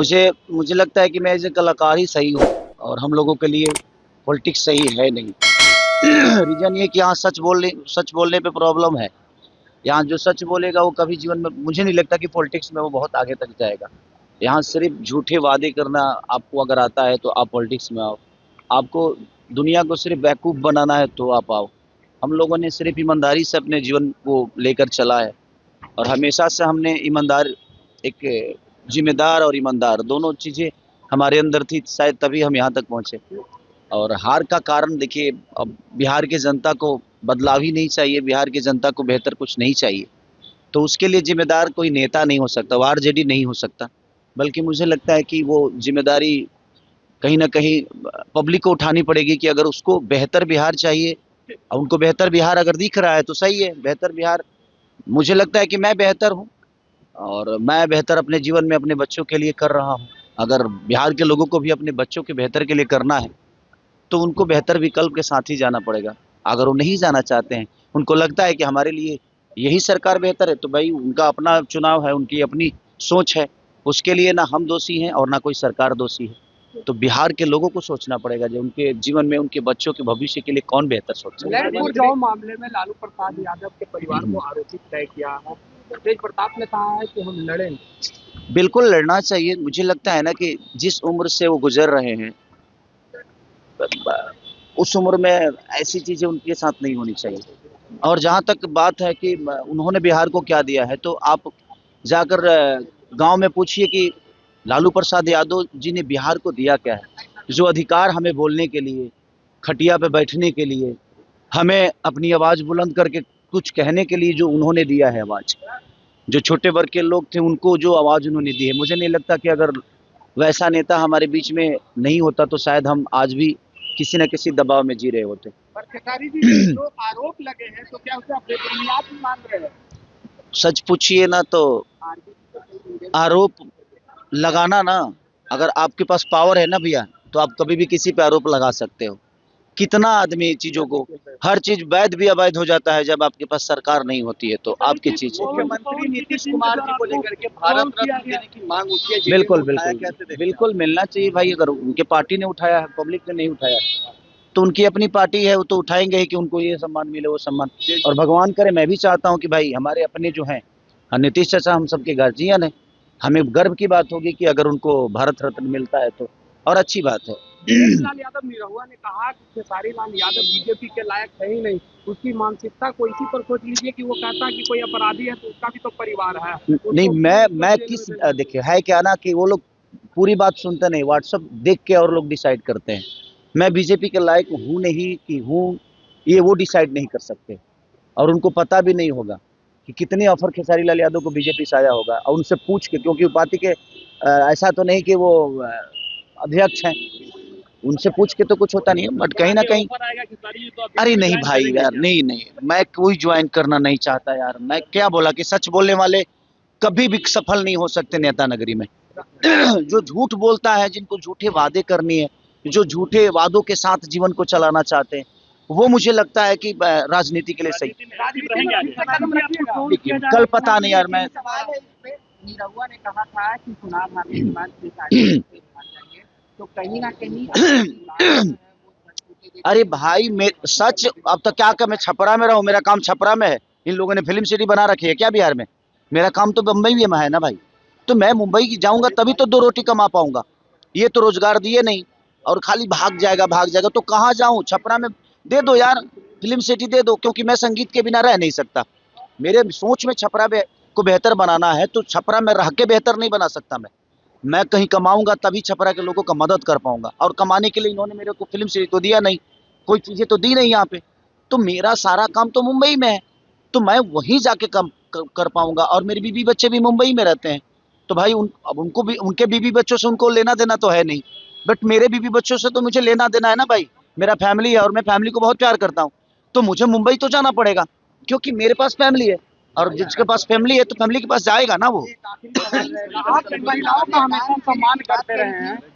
मुझे मुझे लगता है कि मैं एज़ ए कलाकार ही सही हूँ और हम लोगों के लिए पॉलिटिक्स सही है नहीं। रीज़न ये कि यहाँ सच बोलने पे प्रॉब्लम है। यहाँ जो सच बोलेगा वो कभी जीवन में मुझे नहीं लगता कि पॉलिटिक्स में वो बहुत आगे तक जाएगा। यहाँ सिर्फ़ झूठे वादे करना आपको अगर आता है तो आप पॉलिटिक्स में आओ। आपको दुनिया को सिर्फ़ बेवकूफ़ बनाना है तो आप आओ। हम लोगों ने सिर्फ़ ईमानदारी से अपने जीवन को लेकर चला है और हमेशा से हमने एक ज़िम्मेदार और ईमानदार दोनों चीज़ें हमारे अंदर थी, शायद तभी हम यहाँ तक पहुँचे। और हार का कारण देखिए, अब बिहार की जनता को बदलाव ही नहीं चाहिए, बिहार की जनता को बेहतर कुछ नहीं चाहिए। तो उसके लिए ज़िम्मेदार कोई नेता नहीं हो सकता, वो आरजेडी नहीं हो सकता। बल्कि मुझे लगता है कि वो ज़िम्मेदारी कहीं न कहीं पब्लिक को उठानी पड़ेगी कि अगर उसको बेहतर बिहार चाहिए, उनको बेहतर बिहार अगर दिख रहा है तो सही है, बेहतर बिहार मुझे लगता है कि मैं बेहतर हूँ और मैं बेहतर अपने जीवन में अपने बच्चों के लिए कर रहा हूँ। अगर बिहार के लोगों को भी अपने बच्चों के बेहतर के लिए करना है, तो उनको बेहतर विकल्प के साथ ही जाना पड़ेगा। अगर वो नहीं जाना चाहते हैं, उनको लगता है कि हमारे लिए यही सरकार बेहतर है, तो भाई उनका अपना चुनाव है, उनकी अपनी सोच है। उसके लिए ना हम दोषी हैं और ना कोई सरकार दोषी है। तो बिहार के लोगों को सोचना पड़ेगा जो उनके जीवन में उनके बच्चों के भविष्य के लिए कौन बेहतर सोच सकता है। ललितपुर जाओ मामले में लालू प्रसाद यादव के परिवार को आरोपित तय किया है। तेज प्रताप ने कहा है कि हम लड़ेंगे। बिल्कुल लड़ना चाहिए। मुझे लगता है ना कि जिस उम्र से वो गुजर रहे हैं, उस उम्र में ऐसी चीज़ें उनके साथ नहीं होनी चाहिए। और जहाँ तक बात है कि उन्होंने बिहार को क्या दिया है, तो आप जाकर गाँव में पूछिए कि लालू प्रसाद यादव जी ने बिहार को दिया क्या है? जो अधिकार हमें बोलने के लिए, खटिया पे बैठने के लिए, हमें अपनी आवाज़ बुलंद करके कुछ कहने के लिए जो उन्होंने दिया है आवाज़, जो छोटे वर्ग के लोग थे उनको जो आवाज़ उन्होंने दी है, मुझे नहीं लगता कि अगर वैसा नेता हमारे बीच में नहीं होता तो शायद हम आज भी किसी न किसी दबाव में जी रहे होते। पर खेसारी जी जो आरोप लगे हैं तो क्या उसे आप बेबुनियाद भी मान रहे हैं? सच पूछिए ना तो आरोप लगाना ना, अगर आपके पास पावर है ना भैया, तो आप कभी भी किसी पे आरोप लगा सकते हो। कितना आदमी चीज़ों को हर चीज़ वैध भी अवैध हो जाता है जब आपके पास सरकार नहीं होती है, तो आपकी चीज़ है। मुख्यमंत्री नीतीश कुमार जी को लेकर के भारत रत्न देने की मांग उठी है। बिल्कुल, बिल्कुल मिलना चाहिए भाई। अगर उनके पार्टी ने उठाया है, पब्लिक ने नहीं उठाया है, तो उनकी अपनी पार्टी है, वो तो उठाएँगे ही कि उनको ये सम्मान मिले, वो सम्मान। और भगवान करे मैं भी चाहता हूँ कि भाई हमारे अपने जो हैं, नीतीश चाचा हम सबके गार्जियन हैं। हमें गर्व की बात होगी कि अगर उनको भारत रत्न मिलता है तो, और अच्छी बात है। लाल यादव निरहुआ ने कहा कि खेसारी लाल यादव बीजेपी के लायक है ही नहीं। उसकी मानसिकता को इसी पर सोच लीजिए कि वो कहता है कि कोई अपराधी है तो उसका भी तो परिवार है। नहीं, मैं किस देखिए है क्या ना कि वो लोग पूरी बात सुनते नहीं, व्हाट्सएप देख के और लोग डिसाइड करते हैं। मैं बीजेपी के लायक हूँ नहीं कि हूँ, ये वो डिसाइड नहीं कर सकते और उनको पता भी नहीं होगा कि कितने ऑफर खेसारी लाल यादव को बीजेपी से आया होगा। और उनसे पूछ के, क्योंकि पार्टी के ऐसा तो नहीं कि वो अध्यक्ष हैं, उनसे पूछ के तो कुछ होता नहीं है, बट कहीं ना कहीं अरे नहीं भाई यार, नहीं नहीं, मैं कोई ज्वाइन करना नहीं चाहता यार। मैं क्या बोला कि सच बोलने वाले कभी भी सफल नहीं हो सकते नेता नगरी में। जो झूठ बोलता है, जिनको झूठे वादे करनी है, जो झूठे वादों के साथ जीवन को चलाना चाहते हैं, वो मुझे लगता है कि राजनीति के लिए सही। कल पता नहीं यार, मैं निरहुआ ने कहा था कि चुनाव हारने के बाद चाहिए, तो कहीं ना कहीं अरे भाई सच, अब तो क्या मैं छपरा में रहूं, मेरा काम छपरा में है। इन लोगों ने फिल्म सिटी बना रखी है क्या बिहार में? मेरा काम तो बम्बई में है ना भाई। तो मैं मुंबई जाऊंगा तभी तो 2 रोटी कमा पाऊंगा। ये तो रोजगार दिए नहीं और खाली भाग जाएगा, तो कहाँ जाऊं? छपरा में दे दो यार, फिल्म सिटी दे दो, क्योंकि मैं संगीत के बिना रह नहीं सकता। मेरे सोच में छपरा को बेहतर बनाना है, तो छपरा में रह के बेहतर नहीं बना सकता मैं कहीं कमाऊंगा तभी छपरा के लोगों का मदद कर पाऊंगा, और कमाने के लिए इन्होंने मेरे को फिल्म सिटी तो दिया नहीं, कोई चीजें तो दी नहीं यहाँ पे। तो मेरा सारा काम तो मुंबई में है, तो मैं वहीं जाके काम कर पाऊंगा। और मेरे बीवी बच्चे भी मुंबई में रहते हैं, तो भाई अब उनको भी, उनके बीवी बच्चों से उनको लेना देना तो है नहीं, बट मेरे बीवी बच्चों से तो मुझे लेना देना है ना भाई। मेरा फैमिली है और मैं फैमिली को बहुत प्यार करता हूँ, तो मुझे मुंबई तो जाना पड़ेगा, क्योंकि मेरे पास फैमिली है। और जिसके पास फैमिली है तो फैमिली के पास जाएगा ना वो। आप महिलाओं का हमेशा सम्मान करते रहे हैं।